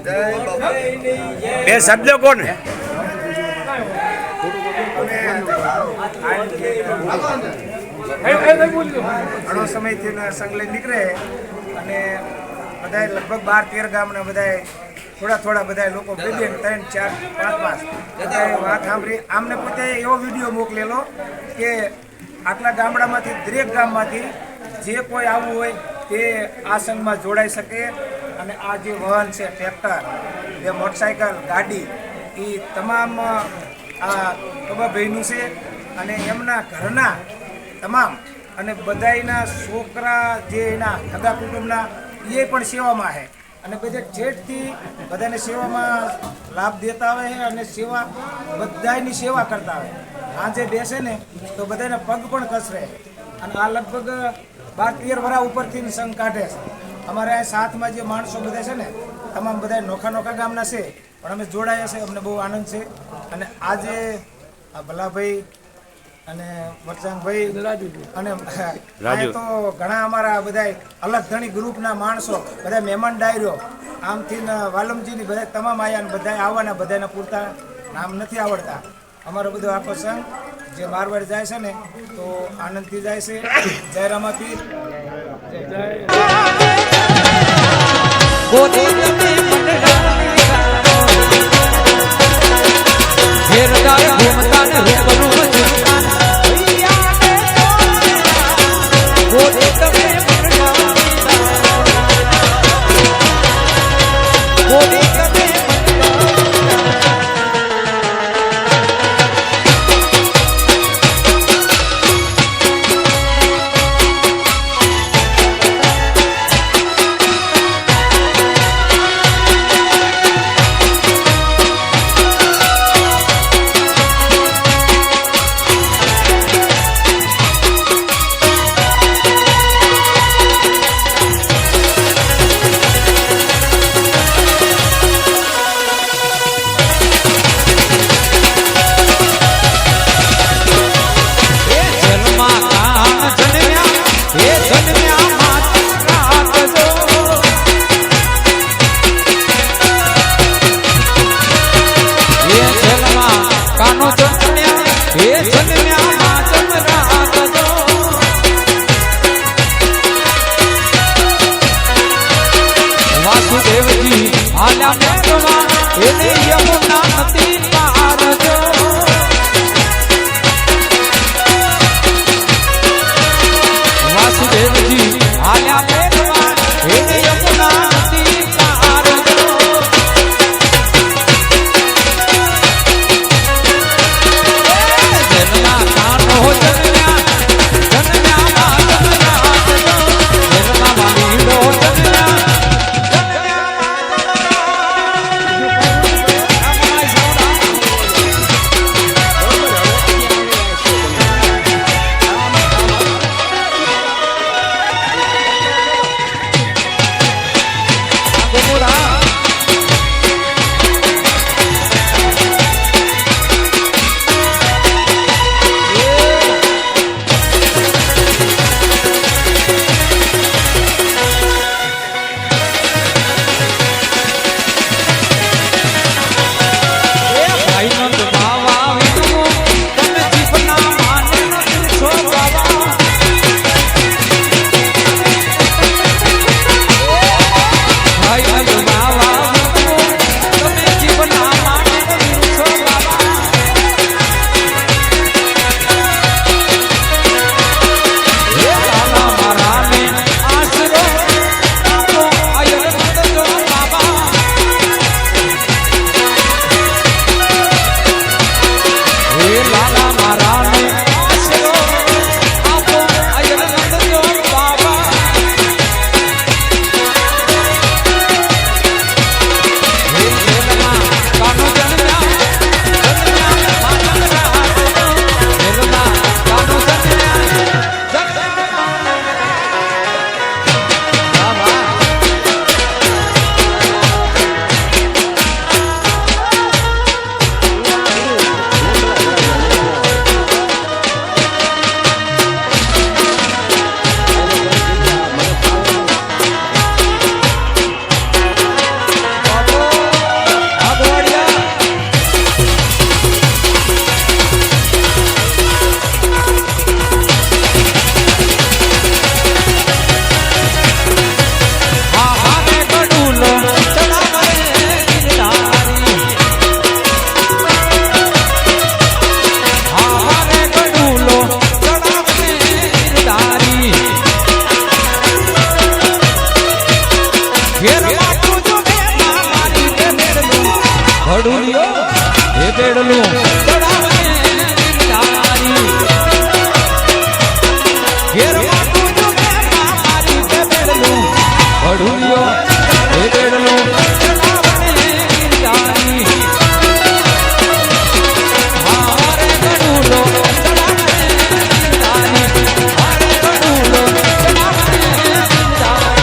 બે શબ્દ કોણ ઘણો સમયથી સંઘ લઈ નીકળે અને બધા લગભગ 12-13 ગામના બધા થોડા બધા લોકો 2-3-4-5 બધા વાત સાંભળી. આમને પોતે એવો વિડીયો મોકલેલો કે આટલા ગામડામાંથી દરેક ગામમાંથી જે કોઈ આવવું હોય તે આ સંઘમાં જોડાઈ શકે અને આ જે વાહન છે ટ્રેક્ટર, જે મોટરસાઇકલ, ગાડી એ તમામ આ કબાભાઈનું છે અને એમના ઘરના તમામ અને બધાના છોકરા જે એના સગા કુટુંબના એ પણ સેવામાં છે અને બધા જેટથી બધાને સેવામાં લાભ દેતા આવે છે અને સેવા બધાની સેવા કરતા આવે. આજે બેસે ને તો બધાના પગ પણ કસરે અને આ લગભગ 12-13 વર્ષ ઉપરથી સંઘ કાઢે છે. અમારે આ સાથમાં જે માણસો બધા છે ને તમામ બધા નોખા ગામના છે પણ અમે જોડાયા છે, અમને બહુ આનંદ છે. અને આજે આ ભલાભાઈ અને વરસાંગભાઈ અને તો ઘણા અમારા બધા અલગ ધણી ગ્રુપના માણસો બધા મહેમાન ડાયરો આમથી વાલમજીની બધા તમામ આયા ને બધા આવવાના, બધાના પૂરતા નામ નથી આવડતા. અમારો બધો આખો સંઘ જે મારવાડ જાય છે ને તો આનંદથી જાય છે. જય રામાપીર, જય ભાઈ અડુલિયો હે બેડલું ચડાવને નિર્ધારી ઘેરમાં તું જો કે મારી તે બેડલું અડુલિયો હે બેડલું ચડાવને નિર્ધારી હારે ગડુલો ચડાવને નિર્ધારી હારે ગડુલો ચડાવને નિર્ધારી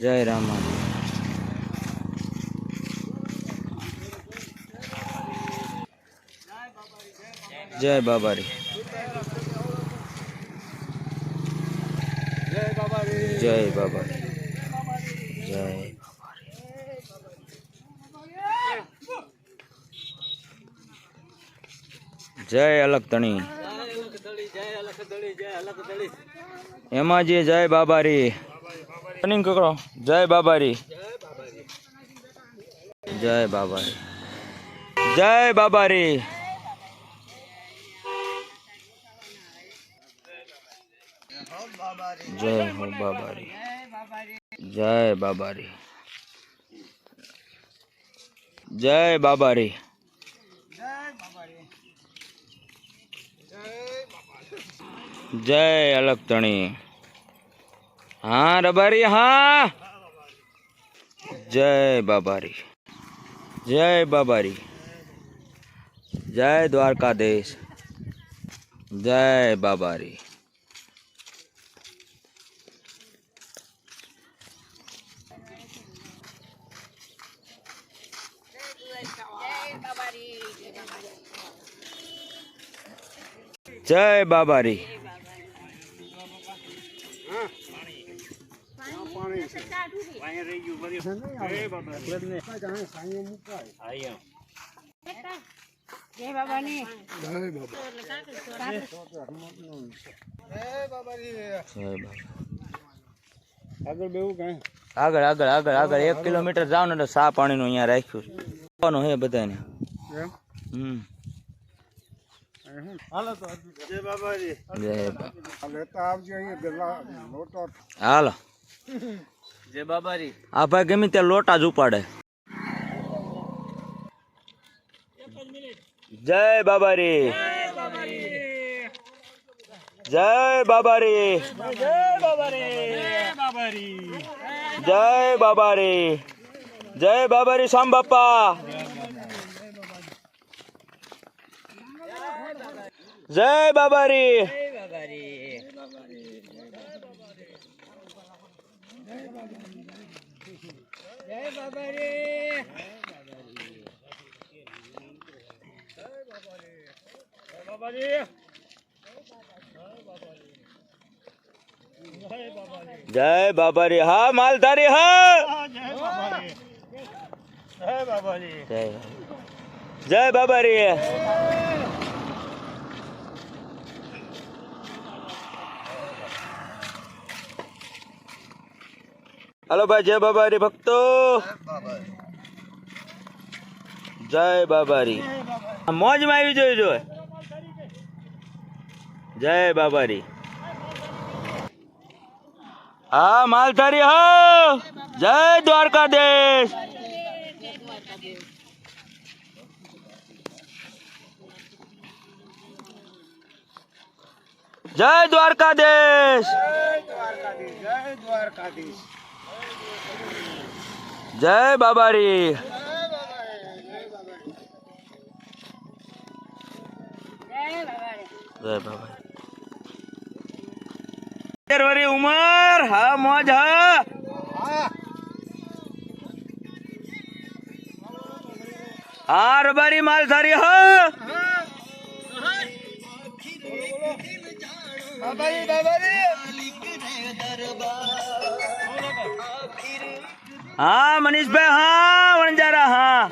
જય રામ જય બાબારી જય બાબારી જય જય અલગ તણી હેમાજી જય બાબારી રનિંગ કરો જય બાબારી જય બાબારી જય બાબારી જય હો બાબારી જય બાબારી જય બાબારી જય અલગ તણી હા રબારી હા જય બાબારી જય બાબારી જય દ્વારકાધીશ જય બાબારી જય બાબારી આગળ આગળ આગળ આગળ 1 કિલોમીટર જાવ ને એટલે સા પાણીનું અહીંયા રાખ્યું છે હે બધાને હાલો જય બાબારી આ ભાઈ ગમે ત્યાં લોટા જ ઉપાડે જય બાબારી જય બાબારી જય બાબારી જય બાબારી જય બાબારી શામ બાપા જય બાબારી જય બાબારી હા માલધારી હા જય બાબારી हेलो भाई जय बाबारी भक्तो जय बाबारी मौज में આવી જોઈજો जय बाबारी हाँ मालधारी हो जय द्वारकाधीश जय द्वारकाधीश જય દ્વારકાધીશ जय बाबारी जय बाबारी उमर हाँ मौज हाँ हाँ रबारी मालधारी हाँ हाँ मनीष भाई हाँ वनजारा हाँ